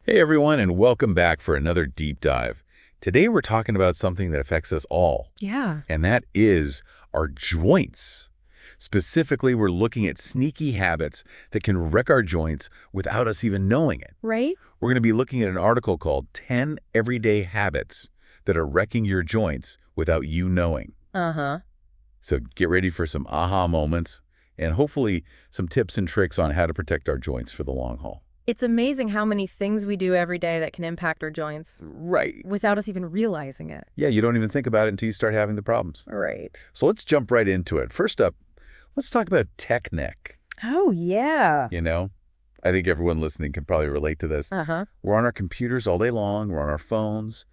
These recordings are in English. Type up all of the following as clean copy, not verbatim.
Hey everyone, and welcome back for another deep dive. Today we're talking about something that affects us all. Yeah. And that is our joints. Specifically, we're looking at sneaky habits that can wreck our joints without us even knowing it. Right? We're going to be looking at an article called 10 Everyday Habits That Are Wrecking Your Joints Without You Knowing. Uh-huh. So get ready for some aha moments and hopefully some tips and tricks on how to protect our joints for the long haul. It's amazing how many things we do every day that can impact our joints Right. without us even realizing it. Yeah, you don't even think about it until you start having the problems. Right. So let's jump right into it. First up, let's talk about tech neck. Oh, yeah. I think everyone listening can probably relate to this. Uh-huh. We're on our computers all day long. We're on our phones,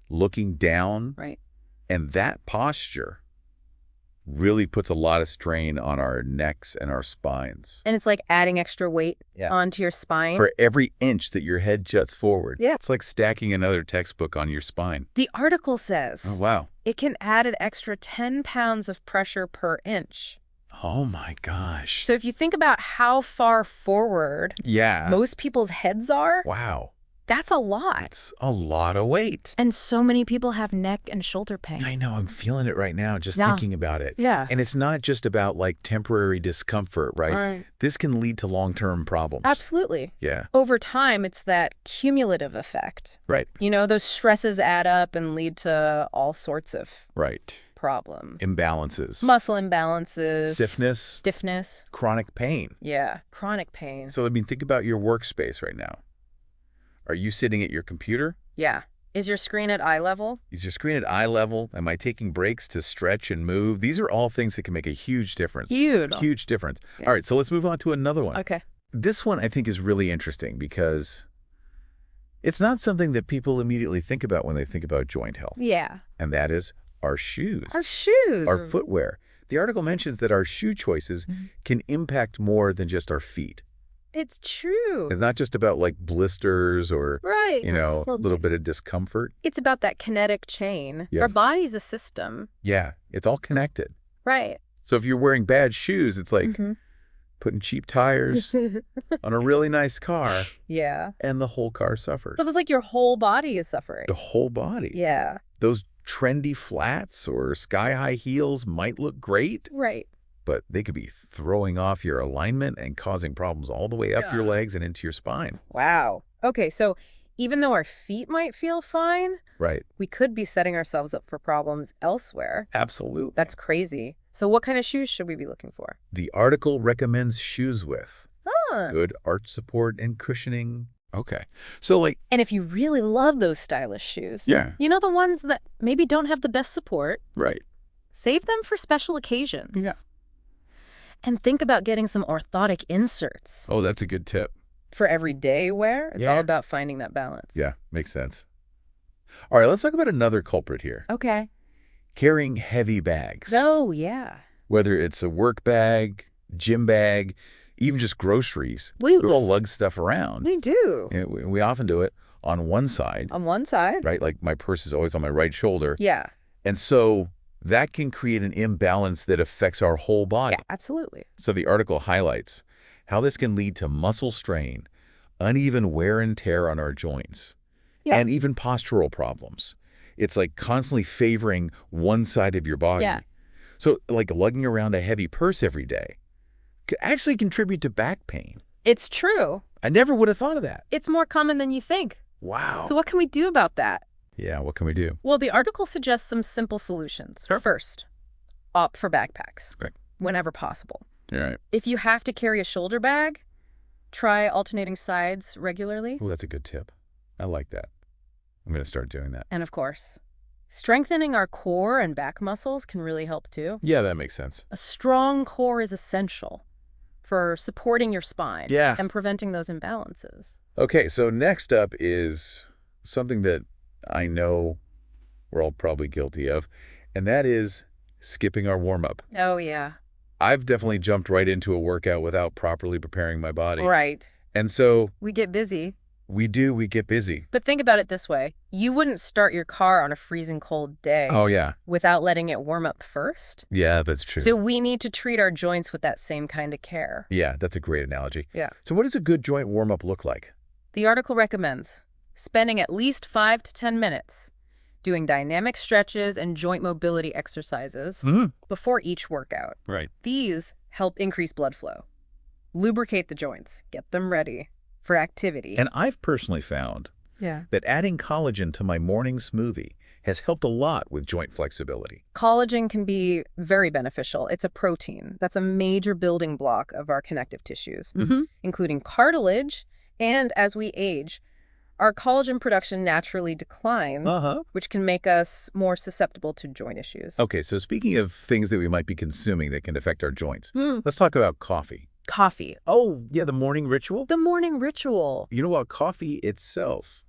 looking down. Right. And that posture really puts a lot of strain on our necks and our spines. And it's like adding extra weight onto your spine. For every inch that your head juts forward. Yeah. It's like stacking another textbook on your spine. The article says Oh, wow. it can add an extra 10 pounds of pressure per inch. Oh, my gosh. So if you think about how far forward most people's heads are, Wow. that's a lot. It's a lot of weight. And so many people have neck and shoulder pain. I know. I'm feeling it right now just thinking about it. Yeah. And it's not just about like temporary discomfort, right? Right. This can lead to long-term problems. Absolutely. Yeah. Over time, it's that cumulative effect. Right. Those stresses add up and lead to all sorts of Right. problems. Imbalances. Muscle imbalances. Stiffness. Chronic pain. Yeah. Chronic pain. So, think about your workspace right now. Are you sitting at your computer? Yeah. Is your screen at eye level? Is your screen at eye level? Am I taking breaks to stretch and move? These are all things that can make a huge difference. Huge difference. Yeah. All right, so let's move on to another one. Okay. This one I think is really interesting because it's not something that people immediately think about when they think about joint health. Yeah. And that is our shoes. Our shoes. Our footwear. The article mentions that our shoe choices can impact more than just our feet. It's true. It's not just about like blisters or, Right. a little bit of discomfort. It's about that kinetic chain. Yes. Our body's a system. Yeah, it's all connected. Right. So if you're wearing bad shoes, it's like putting cheap tires on a really nice car. Yeah. And the whole car suffers. Because it's like your whole body is suffering. The whole body. Yeah. Those trendy flats or sky-high heels might look great, Right. but they could be throwing off your alignment and causing problems all the way up your legs and into your spine. Wow. Okay, so even though our feet might feel fine, Right. we could be setting ourselves up for problems elsewhere. Absolutely. That's crazy. So what kind of shoes should we be looking for? The article recommends shoes with Huh. good arch support and cushioning. Okay. So And if you really love those stylish shoes, Yeah. the ones that maybe don't have the best support, right. save them for special occasions. Yeah. And think about getting some orthotic inserts. Oh, that's a good tip. For everyday wear, it's Yeah. all about finding that balance. Yeah, makes sense. All right, let's talk about another culprit here. Okay. Carrying heavy bags. Oh, yeah. Whether it's a work bag, gym bag, even just groceries. We all lug stuff around. We do. We often do it on one side, On one side. right? Like my purse is always on my right shoulder. Yeah. And so that can create an imbalance that affects our whole body. Yeah, absolutely. So the article highlights how this can lead to muscle strain, uneven wear and tear on our joints, and even postural problems. It's like constantly favoring one side of your body. Yeah. So like lugging around a heavy purse every day could actually contribute to back pain. It's true. I never would have thought of that. It's more common than you think. Wow. So what can we do about that? Yeah, what can we do? Well, the article suggests some simple solutions. Sure. First, opt for backpacks Right. whenever possible. All right. If you have to carry a shoulder bag, try alternating sides regularly. Oh, that's a good tip. I like that. I'm going to start doing that. And of course, strengthening our core and back muscles can really help too. Yeah, that makes sense. A strong core is essential for supporting your spine and preventing those imbalances. Okay, so next up is something that I know we're all probably guilty of, and that is skipping our warm-up. Oh, yeah. I've definitely jumped right into a workout without properly preparing my body. Right. And so We get busy. we get busy. But think about it this way. You wouldn't start your car on a freezing cold day Oh, yeah. without letting it warm up first. Yeah, that's true. So we need to treat our joints with that same kind of care. Yeah, that's a great analogy. Yeah. So what does a good joint warm-up look like? The article recommends spending at least 5 to 10 minutes doing dynamic stretches and joint mobility exercises before each workout. Right. These help increase blood flow, lubricate the joints, get them ready for activity. And I've personally found that adding collagen to my morning smoothie has helped a lot with joint flexibility. Collagen can be very beneficial. It's a protein that's a major building block of our connective tissues, including cartilage. And as we age, our collagen production naturally declines, which can make us more susceptible to joint issues. Okay, so speaking of things that we might be consuming that can affect our joints, let's talk about coffee. Coffee. Oh, yeah, the morning ritual? The morning ritual. You know what? Coffee itself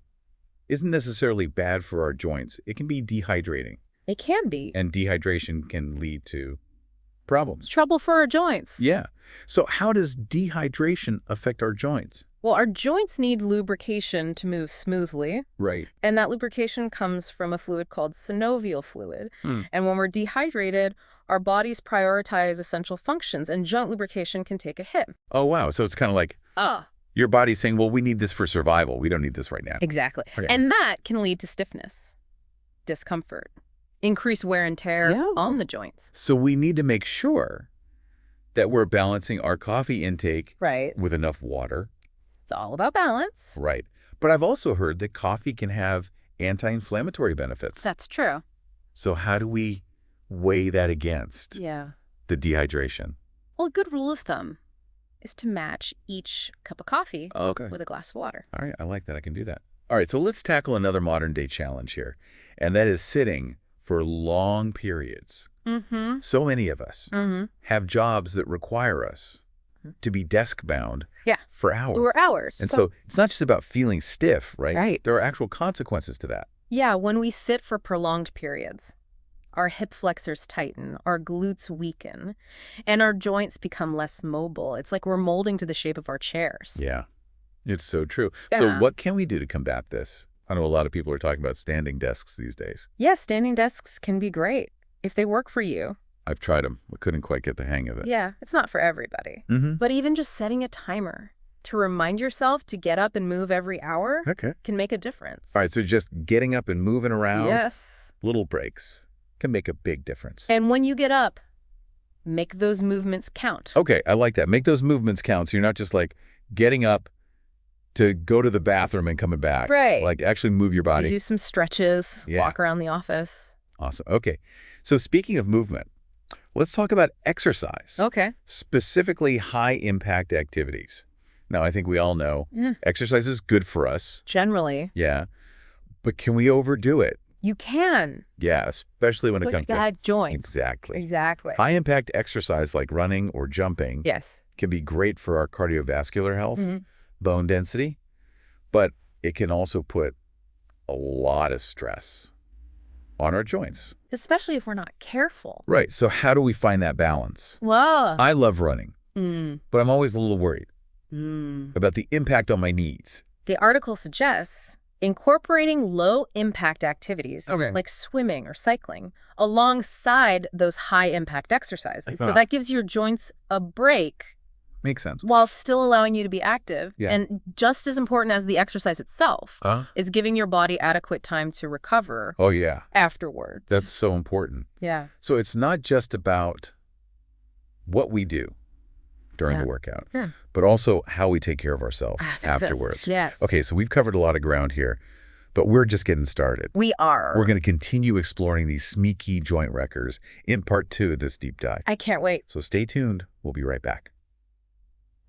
isn't necessarily bad for our joints. It can be dehydrating. It can be. And dehydration can lead to problems. Trouble for our joints. Yeah. So how does dehydration affect our joints? Well, our joints need lubrication to move smoothly. Right. And that lubrication comes from a fluid called synovial fluid. And when we're dehydrated, our bodies prioritize essential functions, and joint lubrication can take a hit. Oh, wow. So it's kind of like your body's saying, well, we need this for survival. We don't need this right now. Exactly. Okay. And that can lead to stiffness, discomfort, increased wear and tear on the joints. So we need to make sure that we're balancing our coffee intake with enough water. It's all about balance. Right. But I've also heard that coffee can have anti-inflammatory benefits. That's true. So how do we weigh that against the dehydration? Well, a good rule of thumb is to match each cup of coffee with a glass of water. All right. I like that. I can do that. All right. So let's tackle another modern day challenge here. And that is sitting for long periods. So many of us have jobs that require us to be desk-bound for hours. For hours. And so it's not just about feeling stiff, right? Right. There are actual consequences to that. Yeah, when we sit for prolonged periods, our hip flexors tighten, our glutes weaken, and our joints become less mobile. It's like we're molding to the shape of our chairs. Yeah, it's so true. So what can we do to combat this? I know a lot of people are talking about standing desks these days. Yeah, standing desks can be great if they work for you. I've tried them. I couldn't quite get the hang of it. Yeah, it's not for everybody. But even just setting a timer to remind yourself to get up and move every hour can make a difference. All right, so just getting up and moving around, little breaks, can make a big difference. And when you get up, make those movements count. Okay, I like that. Make those movements count so you're not just like getting up to go to the bathroom and coming back. Right. Like actually move your body. Do some stretches, walk around the office. Awesome. Okay, so speaking of movement, let's talk about exercise. Okay. Specifically high-impact activities. Now, I think we all know exercise is good for us. Generally. Yeah. But can we overdo it? You can. Yeah, especially when it comes to joints. Exactly. Exactly. High-impact exercise like running or jumping can be great for our cardiovascular health, bone density, but it can also put a lot of stress on our joints. Especially if we're not careful. Right. So how do we find that balance? Well, I love running, but I'm always a little worried about the impact on my knees. The article suggests incorporating low-impact activities like swimming or cycling alongside those high-impact exercises. So that gives your joints a break. Makes sense. While still allowing you to be active. And just as important as the exercise itself is giving your body adequate time to recover afterwards. That's so important. Yeah. So it's not just about what we do during the workout, but also how we take care of ourselves afterwards. Yes. Okay, so we've covered a lot of ground here, but we're just getting started. We are. We're going to continue exploring these sneaky joint wreckers in part 2 of this deep dive. I can't wait. So stay tuned. We'll be right back.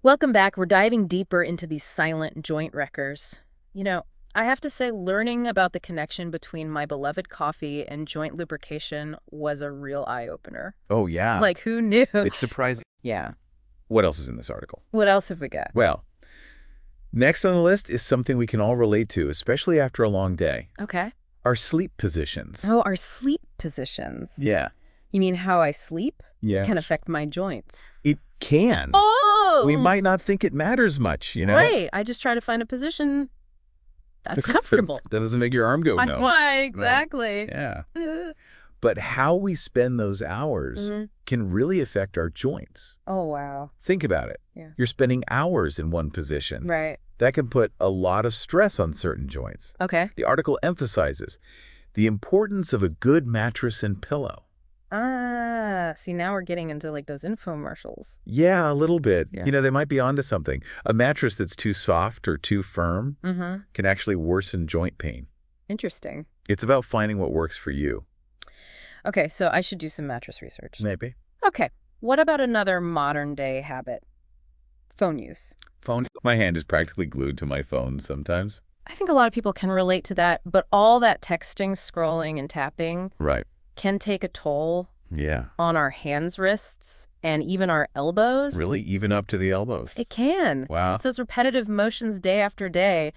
Welcome back. We're diving deeper into these silent joint wreckers. You know, I have to say learning about the connection between my beloved coffee and joint lubrication was a real eye-opener. Oh, yeah. Like, who knew? It's surprising. Yeah. What else is in this article? What else have we got? Well, next on the list is something we can all relate to, especially after a long day. Okay. Our sleep positions. Oh, our sleep positions. Yeah. You mean how I sleep? Yeah. Can affect my joints. It can. Oh! We might not think it matters much, you know? Right. I just try to find a position that's comfortable. That doesn't make your arm go no. Why, exactly. Yeah. But how we spend those hours can really affect our joints. Oh, wow. Think about it. Yeah. You're spending hours in one position. Right. that can put a lot of stress on certain joints. Okay. The article emphasizes the importance of a good mattress and pillow. Ah, see, now we're getting into like those infomercials. Yeah, a little bit. Yeah. They might be onto something. A mattress that's too soft or too firm can actually worsen joint pain. Interesting. It's about finding what works for you. Okay, so I should do some mattress research. Maybe. Okay, what about another modern day habit? Phone use. Phone. My hand is practically glued to my phone sometimes. I think a lot of people can relate to that, but all that texting, scrolling, and tapping Right. can take a toll Yeah. on our hands, wrists, and even our elbows. Really? Even up to the elbows? It can. Wow. Those repetitive motions day after day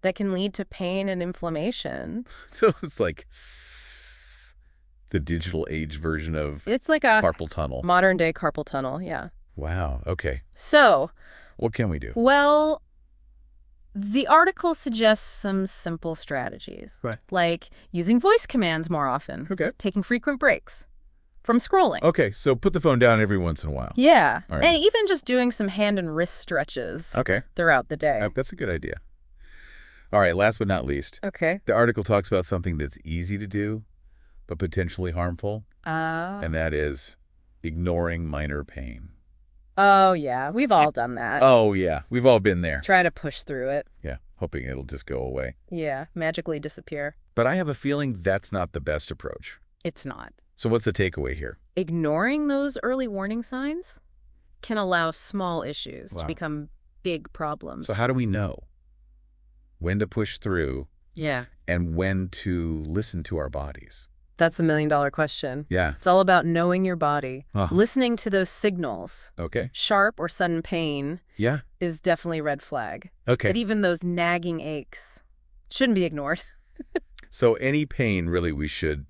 that can lead to pain and inflammation. So it's like the digital age version of It's like a carpal tunnel. modern day carpal tunnel, yeah. Wow. Okay. So, What can we do? well, the article suggests some simple strategies. Right. Like using voice commands more often. Okay. Taking frequent breaks from scrolling. Okay, so put the phone down every once in a while. Yeah. All right. And even just doing some hand and wrist stretches Okay. throughout the day. That's a good idea. All right, last but not least, Okay. the article talks about something that's easy to do, but potentially harmful, and that is ignoring minor pain. Oh, yeah. We've all done that. Oh, yeah. We've all been there. Try to push through it. Yeah, hoping it'll just go away. Yeah. Magically disappear. But I have a feeling that's not the best approach. It's not. So what's the takeaway here? Ignoring those early warning signs can allow small issues to Wow. become big problems. So how do we know when to push through Yeah. and when to listen to our bodies? That's $1 million question. Yeah. It's all about knowing your body, Uh-huh. listening to those signals. Okay. Sharp or sudden pain Yeah. is definitely a red flag. Okay. But even those nagging aches shouldn't be ignored. So any pain, really, we should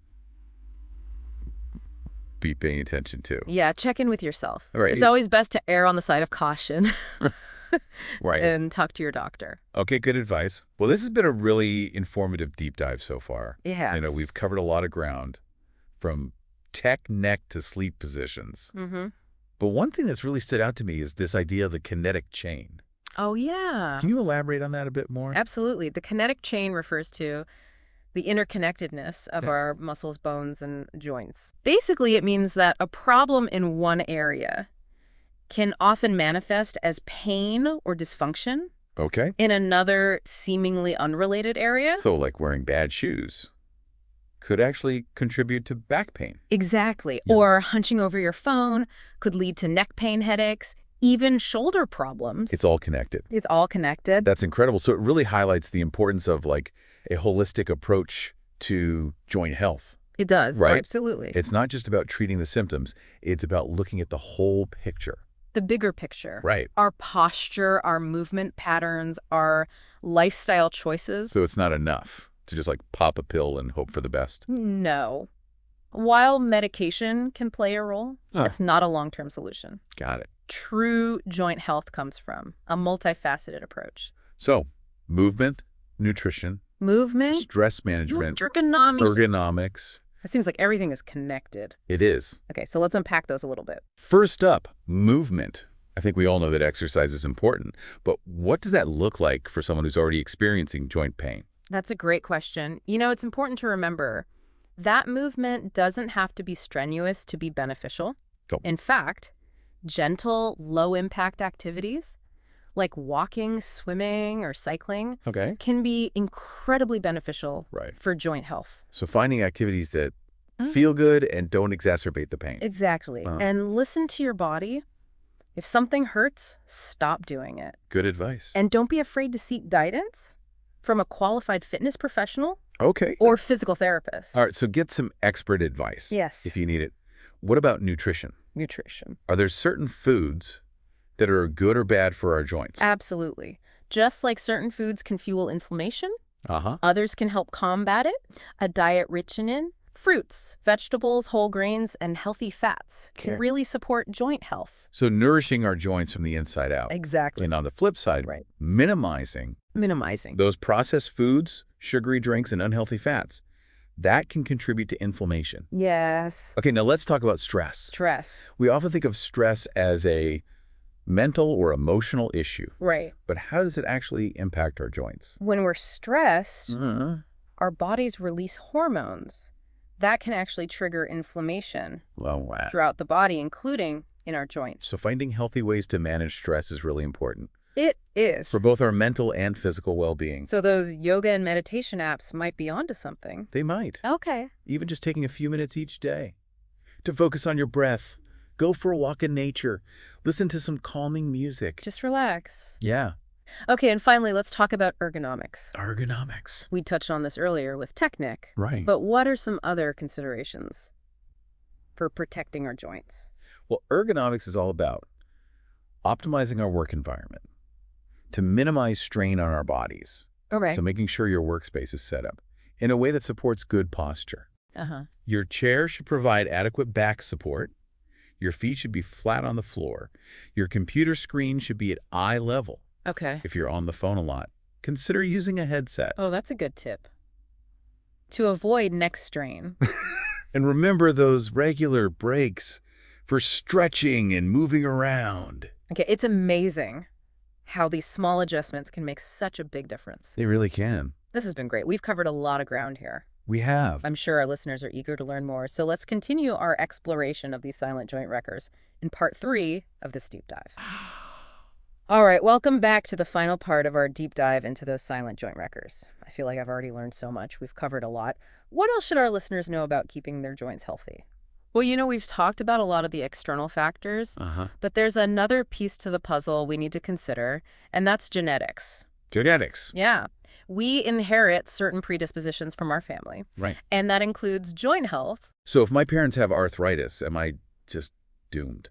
be paying attention to. Yeah, check in with yourself. All right. It's always best to err on the side of caution Right. and talk to your doctor. Okay, good advice. Well, this has been a really informative deep dive so far. Yeah. We've covered a lot of ground, from tech neck to sleep positions. Mm-hmm. But one thing that's really stood out to me is this idea of the kinetic chain. Oh, yeah. Can you elaborate on that a bit more? Absolutely. The kinetic chain refers to the interconnectedness of Okay. our muscles, bones, and joints. Basically, it means that a problem in one area can often manifest as pain or dysfunction Okay. in another seemingly unrelated area. So like wearing bad shoes could actually contribute to back pain. Exactly. Yeah. Or hunching over your phone could lead to neck pain, headaches, even shoulder problems. It's all connected. It's all connected. That's incredible. So it really highlights the importance of like a holistic approach to joint health. It does. Right. Absolutely. It's not just about treating the symptoms. It's about looking at the whole picture. The bigger picture. Right. Our posture, our movement patterns, our lifestyle choices. So it's not enough to just like pop a pill and hope for the best. No. While medication can play a role, it's not a long-term solution. Got it. True joint health comes from a multifaceted approach. So movement, nutrition, Movement, stress management, ergonomics. It seems like everything is connected. It is. Okay, so let's unpack those a little bit. First up, movement. I think we all know that exercise is important, but what does that look like for someone who's already experiencing joint pain? That's a great question. It's important to remember that movement doesn't have to be strenuous to be beneficial. Cool. In fact, gentle, low-impact activities like walking, swimming, or cycling Okay. can be incredibly beneficial Right. for joint health. So finding activities that feel good and don't exacerbate the pain. Exactly. And listen to your body. If something hurts, stop doing it. Good advice. And don't be afraid to seek guidance from a qualified fitness professional Okay. or physical therapist. All right, so get some expert advice. Yes. If you need it. What about nutrition? Nutrition. Are there certain foods that are good or bad for our joints? Absolutely. Just like certain foods can fuel inflammation, Uh-huh. others can help combat it. A diet rich in fruits, vegetables, whole grains, and healthy fats can Okay. really support joint health. So nourishing our joints from the inside out. Exactly. And on the flip side, Right. minimizing Minimizing. those processed foods, sugary drinks, and unhealthy fats. That can contribute to inflammation. Yes. Okay, now let's talk about stress. Stress. We often think of stress as a mental or emotional issue. Right. But how does it actually impact our joints? When we're stressed, our bodies release hormones. That can actually trigger inflammation throughout the body, including in our joints. So finding healthy ways to manage stress is really important. It is. For both our mental and physical well-being. So those yoga and meditation apps might be onto something. They might. Okay. Even just taking a few minutes each day to focus on your breath. Go for a walk in nature. Listen to some calming music. Just relax. Yeah. Okay, and finally, let's talk about ergonomics. Ergonomics. We touched on this earlier with Technic. Right. But what are some other considerations for protecting our joints? Well, ergonomics is all about optimizing our work environment to minimize strain on our bodies. Okay. So making sure your workspace is set up in a way that supports good posture. Your chair should provide adequate back support. Your feet should be flat on the floor. Your computer screen should be at eye level. Okay. If you're on the phone a lot, consider using a headset. Oh, that's a good tip. To avoid neck strain. And remember those regular breaks for stretching and moving around. Okay, it's amazing how these small adjustments can make such a big difference. They really can. This has been great. We've covered a lot of ground here. We have. I'm sure our listeners are eager to learn more. So let's continue our exploration of these silent joint wreckers in part 3 of this deep dive. All right, welcome back to the final part of our deep dive into those silent joint wreckers. I feel like I've already learned so much. We've covered a lot. What else should our listeners know about keeping their joints healthy? Well, we've talked about a lot of the external factors, but there's another piece to the puzzle we need to consider, and that's genetics. Genetics. Yeah. We inherit certain predispositions from our family. Right. And that includes joint health. So if my parents have arthritis, am I just doomed?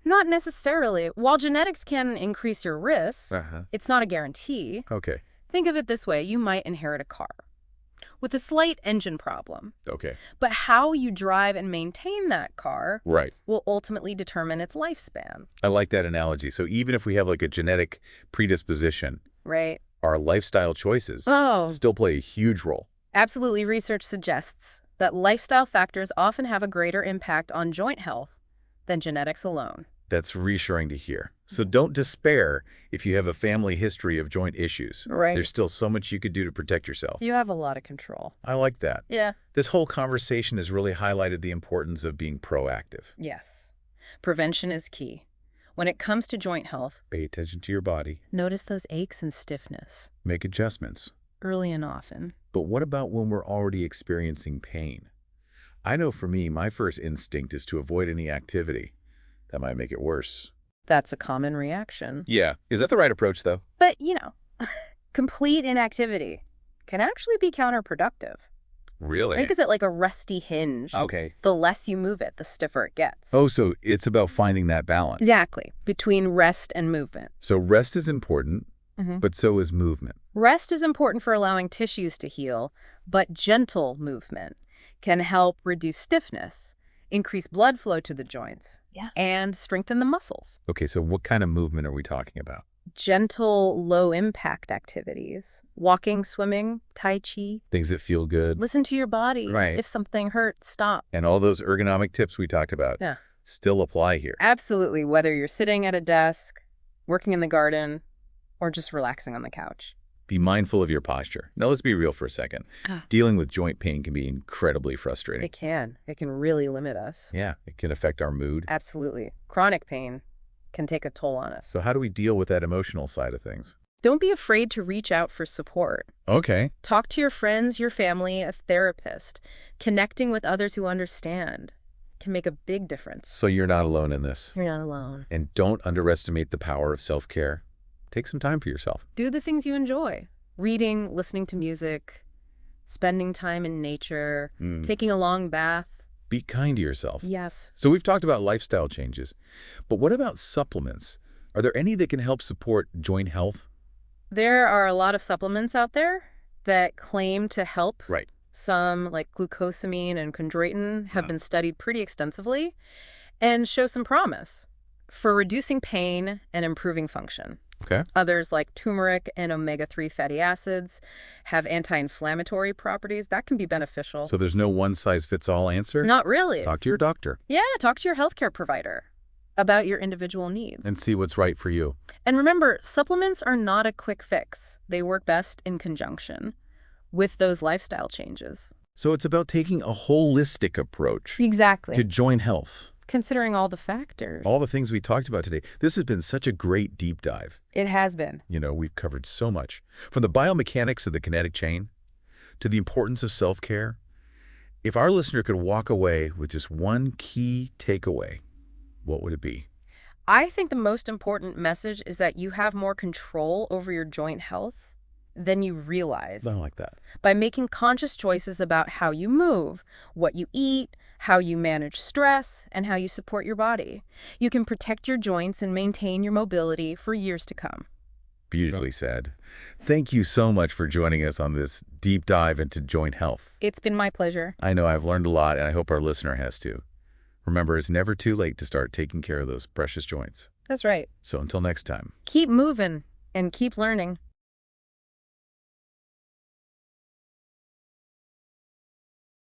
Not necessarily. While genetics can increase your risk, it's not a guarantee. Okay. Think of it this way. You might inherit a car with a slight engine problem. Okay. But how you drive and maintain that car will ultimately determine its lifespan. I like that analogy. So even if we have like a genetic predisposition, our lifestyle choices still play a huge role. Absolutely. Research suggests that lifestyle factors often have a greater impact on joint health than genetics alone. That's reassuring to hear. So don't despair if you have a family history of joint issues. There's still so much you could do to protect yourself. You have a lot of control. I like that. Yeah. This whole conversation has really highlighted the importance of being proactive. Yes. Prevention is key. When it comes to joint health, pay attention to your body. Notice those aches and stiffness. Make adjustments. Early and often. But what about when we're already experiencing pain? I know for me, my first instinct is to avoid any activity. That might make it worse. That's a common reaction. Yeah. Is that the right approach, though? But, complete inactivity can actually be counterproductive. Really? Think of it like a rusty hinge. Okay. The less you move it, the stiffer it gets. Oh, so it's about finding that balance. Exactly. Between rest and movement. So rest is important, but so is movement. Rest is important for allowing tissues to heal, but gentle movement can help reduce stiffness, increase blood flow to the joints, and strengthen the muscles. Okay, so what kind of movement are we talking about? Gentle, low-impact activities. Walking, swimming, tai chi. Things that feel good. Listen to your body. Right. If something hurts, stop. And all those ergonomic tips we talked about still apply here. Absolutely, whether you're sitting at a desk, working in the garden, or just relaxing on the couch. Be mindful of your posture. Now let's be real for a second. Dealing with joint pain can be incredibly frustrating. It can. It can really limit us. Yeah, it can affect our mood. Absolutely. Chronic pain can take a toll on us. So how do we deal with that emotional side of things? Don't be afraid to reach out for support. Okay. Talk to your friends, your family, a therapist. Connecting with others who understand can make a big difference. So you're not alone in this. You're not alone. And don't underestimate the power of self-care. Take some time for yourself. Do the things you enjoy. Reading, listening to music, spending time in nature, taking a long bath. Be kind to yourself. Yes. So we've talked about lifestyle changes, but what about supplements? Are there any that can help support joint health? There are a lot of supplements out there that claim to help. Right. Some, like glucosamine and chondroitin, have been studied pretty extensively and show some promise for reducing pain and improving function. Okay. Others, like turmeric and omega-3 fatty acids, have anti-inflammatory properties. That can be beneficial. So there's no one-size-fits-all answer? Not really. Talk to your doctor. Yeah, talk to your healthcare provider. about your individual needs. And see what's right for you. And remember, supplements are not a quick fix. They work best in conjunction with those lifestyle changes. So it's about taking a holistic approach Exactly. to joint health. Considering all the factors. All the things we talked about today. This has been such a great deep dive. It has been. We've covered so much. From the biomechanics of the kinetic chain to the importance of self-care. If our listener could walk away with just one key takeaway, what would it be? I think the most important message is that you have more control over your joint health than you realize. I like that. By making conscious choices about how you move, what you eat, how you manage stress, and how you support your body, you can protect your joints and maintain your mobility for years to come. Beautifully said. Thank you so much for joining us on this deep dive into joint health. It's been my pleasure. I know I've learned a lot, and I hope our listener has too. Remember, it's never too late to start taking care of those precious joints. That's right. So until next time. Keep moving and keep learning.